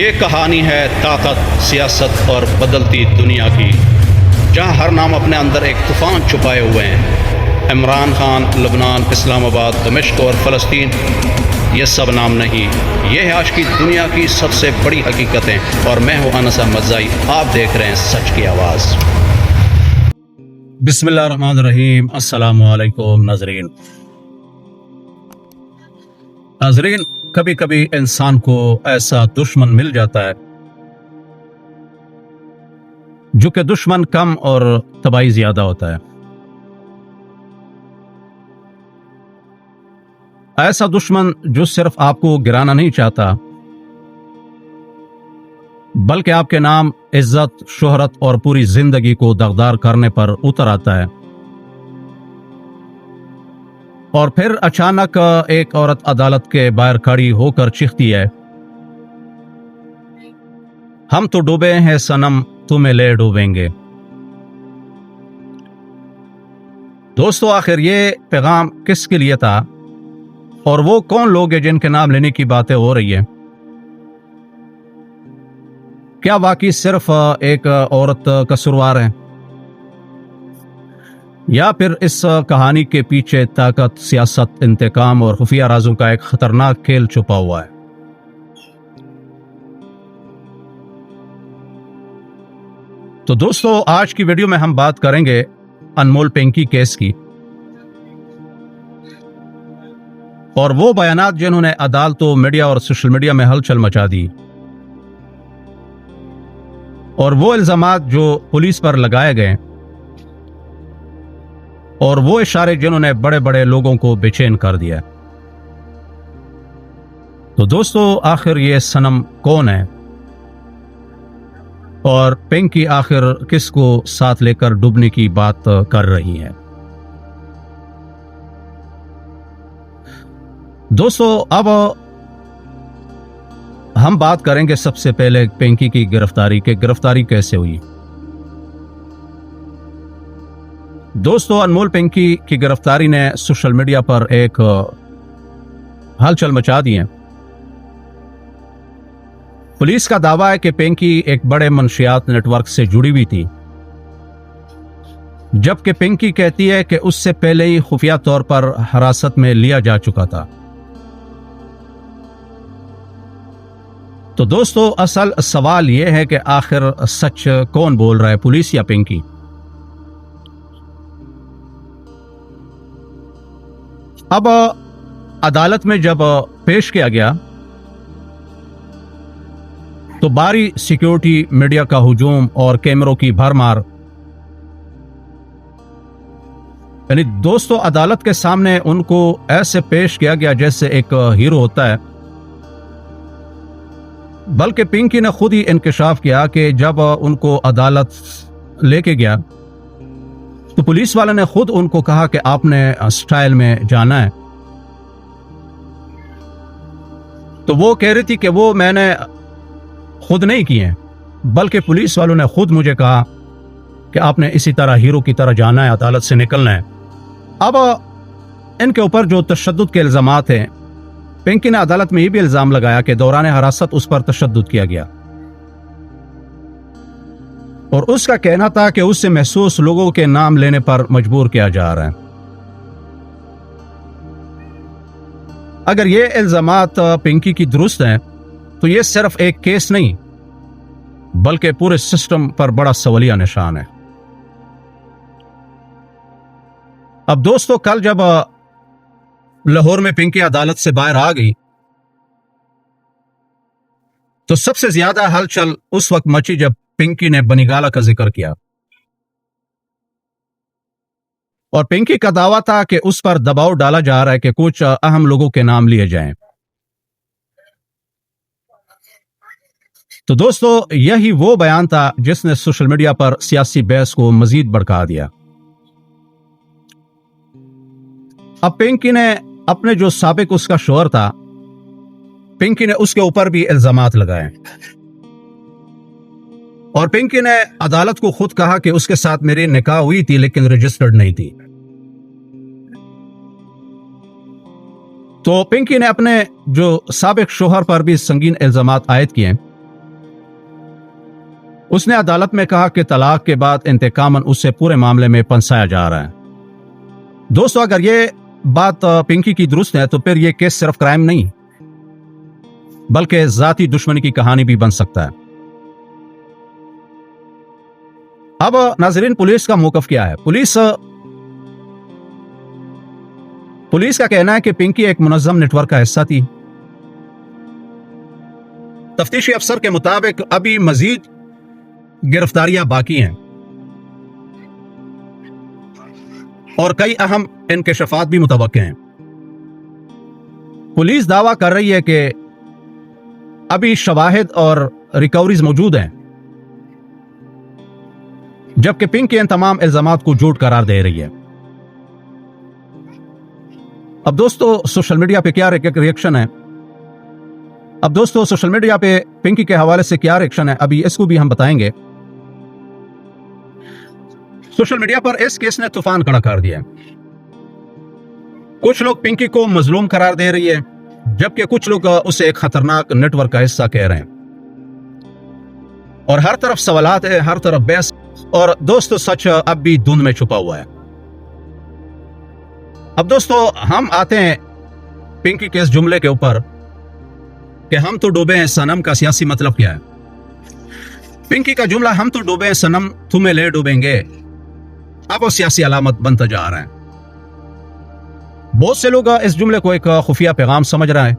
ये कहानी है ताकत, सियासत और बदलती दुनिया की, जहाँ हर नाम अपने अंदर एक तूफ़ान छुपाए हुए हैं। इमरान खान, लबनान, इस्लामाबाद, दमिश्क और फ़लस्तीन, ये सब नाम नहीं, ये है आज की दुनिया की सबसे बड़ी हकीकतें। और मैं हूँ अनस अहमद ज़ई, आप देख रहे हैं सच की आवाज़। बिस्मिल्लाहिर्रहमानिर्रहीम। अस्सलामु अलैकुम नाज़रीन। नाज़रीन, कभी कभी इंसान को ऐसा दुश्मन मिल जाता है जो कि दुश्मन कम और तबाही ज्यादा होता है। ऐसा दुश्मन जो सिर्फ आपको गिराना नहीं चाहता, बल्कि आपके नाम, इज्जत, शोहरत और पूरी जिंदगी को दागदार करने पर उतर आता है। और फिर अचानक एक औरत अदालत के बाहर खड़ी होकर चीखती है, हम तो डूबे हैं सनम, तुम्हें ले डूबेंगे। दोस्तों, आखिर ये पैगाम किसके लिए था और वो कौन लोग हैं जिनके नाम लेने की बातें हो रही है? क्या वाकई सिर्फ एक औरत कसूरवार है, या फिर इस कहानी के पीछे ताकत, सियासत, इंतकाम और खुफिया राजों का एक खतरनाक खेल छुपा हुआ है? तो दोस्तों, आज की वीडियो में हम बात करेंगे अनमोल पिंकी केस की, और वो बयानात जिन्होंने अदालतों, मीडिया और सोशल मीडिया में हलचल मचा दी, और वो इल्जामात जो पुलिस पर लगाए गए, और वो इशारे जिन्होंने बड़े बड़े लोगों को बेचैन कर दिया। तो दोस्तों, आखिर ये सनम कौन है और पिंकी आखिर किसको साथ लेकर डूबने की बात कर रही है? दोस्तों, अब हम बात करेंगे सबसे पहले पिंकी की गिरफ्तारी कैसे हुई। दोस्तों, अनमोल पिंकी की गिरफ्तारी ने सोशल मीडिया पर एक हलचल मचा दी है। पुलिस का दावा है कि पिंकी एक बड़े मंशियात नेटवर्क से जुड़ी हुई थी, जबकि पिंकी कहती है कि उससे पहले ही खुफिया तौर पर हिरासत में लिया जा चुका था। तो दोस्तों, असल सवाल यह है कि आखिर सच कौन बोल रहा है, पुलिस या पिंकी? अब अदालत में जब पेश किया गया तो भारी सिक्योरिटी, मीडिया का हुजूम और कैमरों की भरमार, यानी दोस्तों अदालत के सामने उनको ऐसे पेश किया गया जैसे एक हीरो होता है। बल्कि पिंकी ने खुद ही इंकशाफ किया कि जब उनको अदालत लेके गया तो पुलिस वाले ने खुद उनको कहा कि आपने स्टाइल में जाना है। तो वो कह रही थी कि वो मैंने खुद नहीं किए, बल्कि पुलिस वालों ने खुद मुझे कहा कि आपने इसी तरह हीरो की तरह जाना है, अदालत से निकलना है। अब इनके ऊपर जो तशद्दुद के इल्जामात हैं, पिंकी ने अदालत में ये भी इल्जाम लगाया कि दौरान हिरासत उस पर तशद्दुद किया गया, और उसका कहना था कि उससे महसूस लोगों के नाम लेने पर मजबूर किया जा रहा है। अगर ये इल्जामात पिंकी की दुरुस्त हैं तो ये सिर्फ एक केस नहीं, बल्कि पूरे सिस्टम पर बड़ा सवालिया निशान है। अब दोस्तों, कल जब लाहौर में पिंकी अदालत से बाहर आ गई तो सबसे ज्यादा हलचल उस वक्त मची जब पिंकी ने बनीगाला का जिक्र किया, और पिंकी का दावा था कि उस पर दबाव डाला जा रहा है कि कुछ अहम लोगों के नाम लिए जाएं। तो दोस्तों, यही वो बयान था जिसने सोशल मीडिया पर सियासी बहस को मजीद भड़का दिया। अब पिंकी ने अपने जो साबिक उसका शोहर था, पिंकी ने उसके ऊपर भी इल्जामात लगाए, और पिंकी ने अदालत को खुद कहा कि उसके साथ मेरी निकाह हुई थी लेकिन रजिस्टर्ड नहीं थी। तो पिंकी ने अपने जो साबिक शोहर पर भी संगीन इल्जामात आयद किए, उसने अदालत में कहा कि तलाक के बाद इंतकामन उससे पूरे मामले में पंसाया जा रहा है। दोस्तों, अगर ये बात पिंकी की दुरुस्त है तो फिर ये केस सिर्फ क्राइम नहीं बल्कि जाती दुश्मनी की कहानी भी बन सकता है। अब नाजरीन, पुलिस का मौकफ क्या है? पुलिस का कहना है कि पिंकी एक मुनज़्ज़म नेटवर्क का हिस्सा थी। तफ्तीशी अफसर के मुताबिक अभी मजीद गिरफ्तारियां बाकी हैं और कई अहम इंकशाफात भी मुतवक्के हैं। पुलिस दावा कर रही है कि अभी शवाहिद और रिकवरीज मौजूद हैं, जबकि पिंकी इन तमाम इल्जामात को झूठ करार दे रही है। अब दोस्तों, सोशल मीडिया पे क्या रिएक्शन है? सोशल मीडिया पे पिंकी के हवाले से क्या रिएक्शन है, अभी इसको भी हम बताएंगे। सोशल मीडिया पर इस केस ने तूफान खड़ा कर दिया है। कुछ लोग पिंकी को मजलूम करार दे रही है, जबकि कुछ लोग उसे एक खतरनाक नेटवर्क का हिस्सा कह रहे हैं। और हर तरफ सवालात है, हर तरफ बहस। और दोस्तों, सच अब भी धुंध में छुपा हुआ है। अब दोस्तों, हम आते हैं पिंकी के इस जुमले के ऊपर कि हम तो डूबे हैं सनम का सियासी मतलब क्या है। पिंकी का जुमला हम तो डूबे हैं सनम तुम्हें ले डूबेंगे, अब वो सियासी अलामत बनता जा रहा है। बहुत से लोग इस जुमले को एक खुफिया पैगाम समझ रहे हैं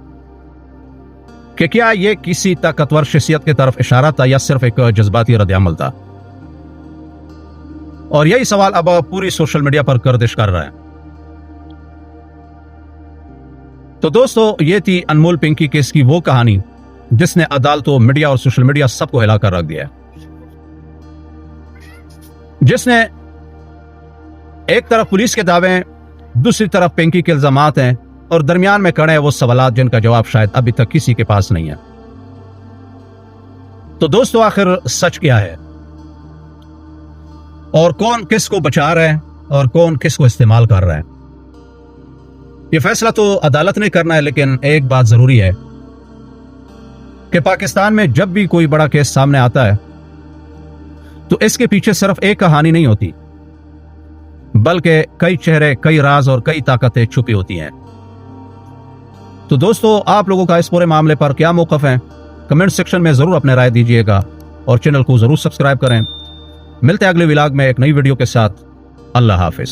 कि क्या यह किसी ताकतवर शख्सियत की तरफ इशारा था या सिर्फ एक जज्बाती रद्द-ए-अमल था। और यही सवाल अब पूरी सोशल मीडिया पर गर्दिश कर रहा है। तो दोस्तों, ये थी अनमोल पिंकी केस की वो कहानी जिसने अदालतों, मीडिया और सोशल मीडिया सबको हिलाकर रख दिया है। जिसने एक तरफ पुलिस के दावे हैं, दूसरी तरफ पिंकी के इल्जामात हैं और दरमियान में खड़े हैं वो सवालात जिनका जवाब शायद अभी तक किसी के पास नहीं है। तो दोस्तों, आखिर सच क्या है और कौन किसको बचा रहा है और कौन किसको इस्तेमाल कर रहा है, यह फैसला तो अदालत ने करना है। लेकिन एक बात जरूरी है कि पाकिस्तान में जब भी कोई बड़ा केस सामने आता है तो इसके पीछे सिर्फ एक कहानी नहीं होती, बल्कि कई चेहरे, कई राज और कई ताकतें छुपी होती हैं। तो दोस्तों, आप लोगों का इस पूरे मामले पर क्या मौक़िफ़ है? कमेंट सेक्शन में जरूर अपने राय दीजिएगा और चैनल को जरूर सब्सक्राइब करें। मिलते हैं अगले व्लॉग में एक नई वीडियो के साथ। अल्लाह हाफिज।